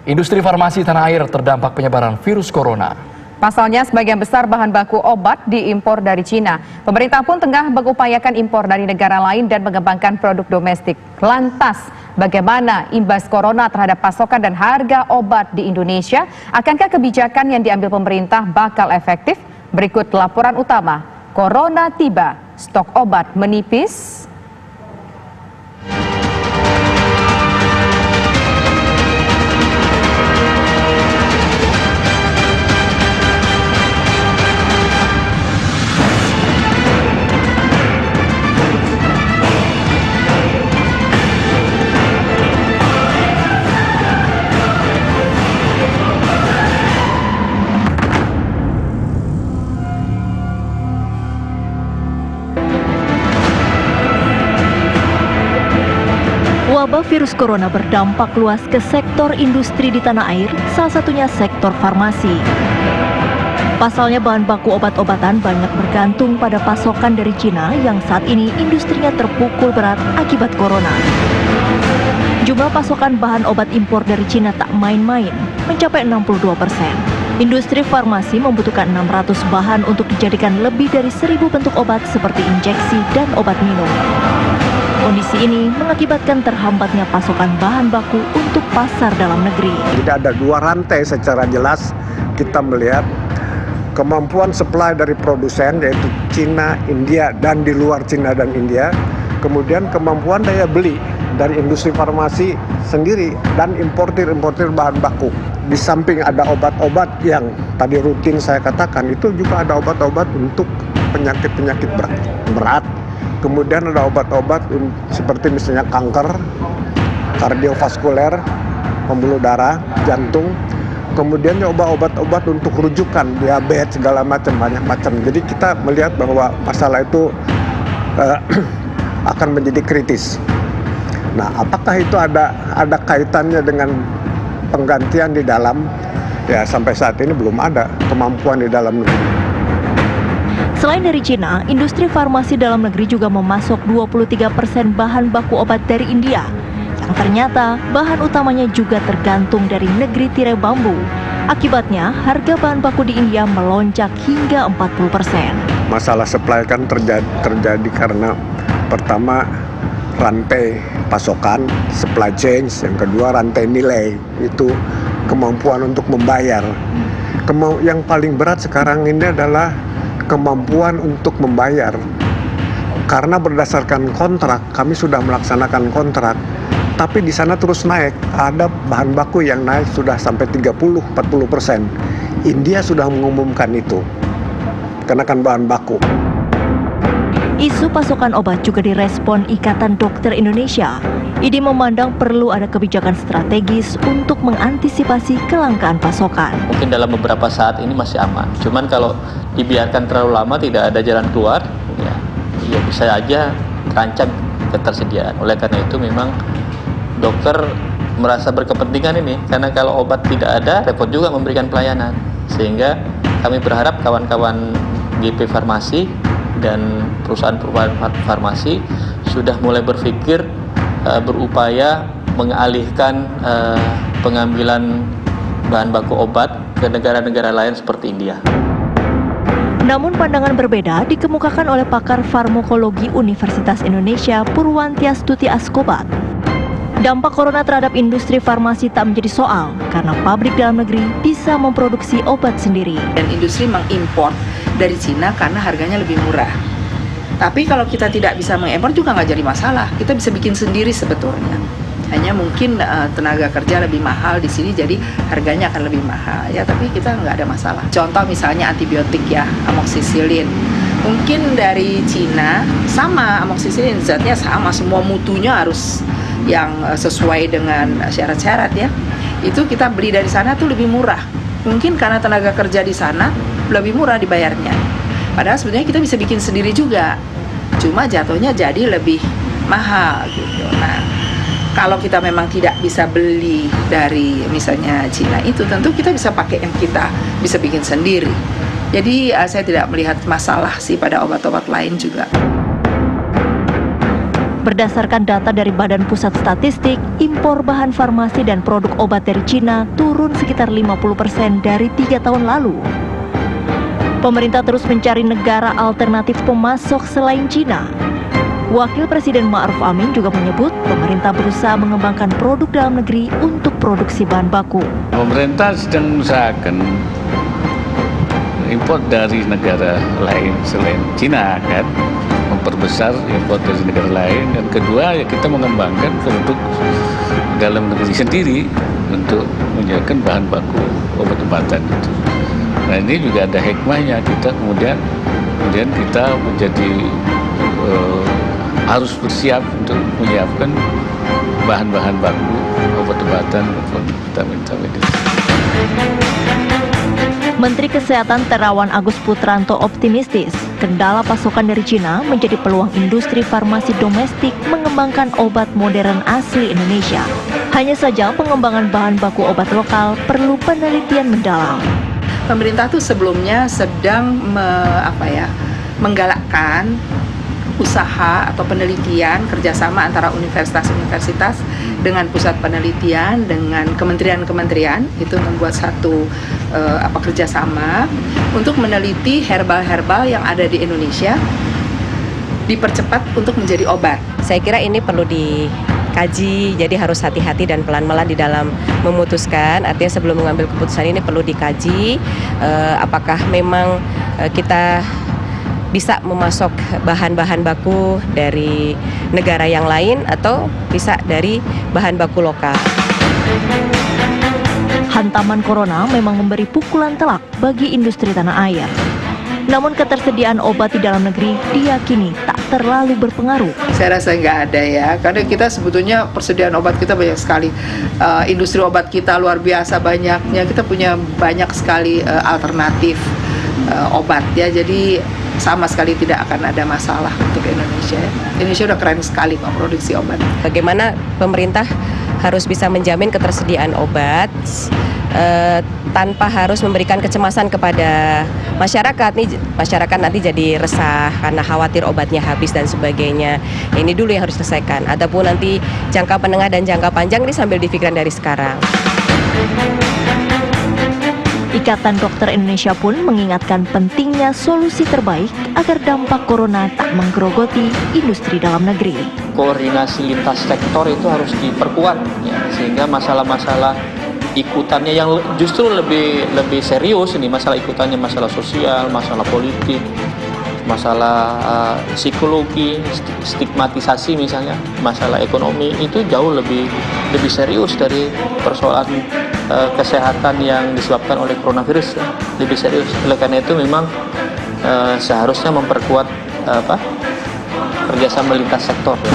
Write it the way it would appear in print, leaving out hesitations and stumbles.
Industri farmasi tanah air terdampak penyebaran virus corona. Pasalnya, sebagian besar bahan baku obat diimpor dari Cina. Pemerintah pun tengah mengupayakan impor dari negara lain dan mengembangkan produk domestik. Lantas, bagaimana imbas corona terhadap pasokan dan harga obat di Indonesia? Akankah kebijakan yang diambil pemerintah bakal efektif? Berikut laporan utama. Corona tiba, stok obat menipis. Wabah virus corona berdampak luas ke sektor industri di tanah air, salah satunya sektor farmasi. Pasalnya bahan baku obat-obatan banyak bergantung pada pasokan dari Cina yang saat ini industrinya terpukul berat akibat corona. Jumlah pasokan bahan obat impor dari Cina tak main-main, mencapai 62%. Industri farmasi membutuhkan 600 bahan untuk dijadikan lebih dari 1.000 bentuk obat seperti injeksi dan obat minum. Kondisi ini mengakibatkan terhambatnya pasokan bahan baku untuk pasar dalam negeri. Jadi ada dua rantai secara jelas kita melihat kemampuan supply dari produsen yaitu Cina, India, dan di luar Cina dan India. Kemudian kemampuan daya beli dari industri farmasi sendiri dan importir bahan baku. Di samping ada obat-obat yang tadi rutin saya katakan, itu juga ada obat-obat untuk penyakit-penyakit berat. Kemudian ada obat-obat seperti misalnya kanker, kardiovaskuler, pembuluh darah, jantung. Kemudian obat-obat untuk rujukan, diabetes, segala macam, banyak macam. Jadi kita melihat bahwa masalah itu akan menjadi kritis. Nah, apakah itu ada kaitannya dengan penggantian di dalam? Ya, sampai saat ini belum ada kemampuan di dalam negeri. Selain dari Cina, industri farmasi dalam negeri juga memasok 23% bahan baku obat dari India, yang ternyata bahan utamanya juga tergantung dari negeri tirai bambu. Akibatnya, harga bahan baku di India melonjak hingga 40%. Masalah supply kan terjadi karena pertama rantai pasokan, supply chain, yang kedua rantai nilai, itu kemampuan untuk membayar. Yang paling berat sekarang ini adalah kemampuan untuk membayar, karena berdasarkan kontrak kami sudah melaksanakan kontrak, tapi di sana terus naik. Ada bahan baku yang naik sudah sampai 30-40%. India sudah mengumumkan itu kenaikan bahan baku. Isu pasokan obat juga direspon Ikatan Dokter Indonesia. IDI memandang perlu ada kebijakan strategis untuk mengantisipasi kelangkaan pasokan. Mungkin dalam beberapa saat ini masih aman. Cuman kalau dibiarkan terlalu lama tidak ada jalan keluar, ya bisa aja terancam ketersediaan. Oleh karena itu memang dokter merasa berkepentingan ini, karena kalau obat tidak ada, repot juga memberikan pelayanan. Sehingga kami berharap kawan-kawan GP Farmasi dan perusahaan-perusahaan farmasi sudah mulai berpikir berupaya mengalihkan pengambilan bahan baku obat ke negara-negara lain seperti India. Namun pandangan berbeda dikemukakan oleh pakar farmakologi Universitas Indonesia Purwantiastuti Askobat. Dampak corona terhadap industri farmasi tak menjadi soal karena pabrik dalam negeri bisa memproduksi obat sendiri. Dan industri mengimpor dari Cina karena harganya lebih murah. Tapi kalau kita tidak bisa mengimpor juga nggak jadi masalah. Kita bisa bikin sendiri sebetulnya. Hanya mungkin tenaga kerja lebih mahal di sini, jadi harganya akan lebih mahal. Ya, tapi kita nggak ada masalah. Contoh misalnya antibiotik ya, amoksisilin. Mungkin dari Cina sama amoksisilin, zatnya sama, semua mutunya harus yang sesuai dengan syarat-syarat ya. Itu kita beli dari sana tuh lebih murah. Mungkin karena tenaga kerja di sana lebih murah dibayarnya. Padahal sebenarnya kita bisa bikin sendiri juga. Cuma jatuhnya jadi lebih mahal gitu. Nah, kalau kita memang tidak bisa beli dari misalnya Cina itu, tentu kita bisa pakai yang kita bisa bikin sendiri. Jadi saya tidak melihat masalah sih pada obat-obat lain juga. Berdasarkan data dari Badan Pusat Statistik, impor bahan farmasi dan produk obat dari Cina turun sekitar 50% dari 3 tahun lalu. Pemerintah terus mencari negara alternatif pemasok selain Cina. Wakil Presiden Ma'ruf Amin juga menyebut pemerintah berusaha mengembangkan produk dalam negeri untuk produksi bahan baku. Pemerintah sedang mengusahakan impor dari negara lain selain Cina, kan, memperbesar impor dari negara lain, dan kedua ya kita mengembangkan produk dalam negeri sendiri untuk menjadikan bahan baku obat-obatan itu. Nah ini juga ada hikmahnya, kita kemudian kita menjadi harus bersiap untuk menyiapkan bahan-bahan baku obat-obatan maupun vitamin-vitamin itu. Menteri Kesehatan Terawan Agus Putranto optimistis kendala pasokan dari Cina menjadi peluang industri farmasi domestik mengembangkan obat modern asli Indonesia. Hanya saja pengembangan bahan baku obat lokal perlu penelitian mendalam. Pemerintah tuh sebelumnya sedang menggalakkan usaha atau penelitian kerjasama antara universitas-universitas dengan pusat penelitian dengan kementerian-kementerian, itu membuat satu kerjasama untuk meneliti herbal-herbal yang ada di Indonesia dipercepat untuk menjadi obat. Saya kira ini perlu dikaji, jadi harus hati-hati dan pelan-pelan di dalam memutuskan. Artinya sebelum mengambil keputusan ini perlu dikaji apakah memang kita bisa memasok bahan-bahan baku dari negara yang lain atau bisa dari bahan baku lokal. Hantaman corona memang memberi pukulan telak bagi industri tanah air. Namun ketersediaan obat di dalam negeri diyakini tak terlalu berpengaruh. Saya rasa nggak ada ya, karena kita sebetulnya persediaan obat kita banyak sekali. Industri obat kita luar biasa banyaknya, kita punya banyak sekali alternatif obat ya, jadi sama sekali tidak akan ada masalah untuk Indonesia. Indonesia udah keren sekali kok produksi obat. Bagaimana pemerintah harus bisa menjamin ketersediaan obat tanpa harus memberikan kecemasan kepada masyarakat. Nih, masyarakat nanti jadi resah karena khawatir obatnya habis dan sebagainya. Ini dulu yang harus diselesaikan. Adapun nanti jangka menengah dan jangka panjang ini sambil difikirkan dari sekarang. Ikatan Dokter Indonesia pun mengingatkan pentingnya solusi terbaik agar dampak corona tak menggerogoti industri dalam negeri. Koordinasi lintas sektor itu harus diperkuat ya, sehingga masalah-masalah ikutannya yang justru lebih serius ini, masalah ikutannya masalah sosial, masalah politik, masalah psikologi, stigmatisasi misalnya, masalah ekonomi itu jauh lebih serius dari persoalan kesehatan yang disebabkan oleh coronavirus, ya. Lebih serius. Oleh karena itu memang seharusnya memperkuat kerjasama lintas sektor. Ya.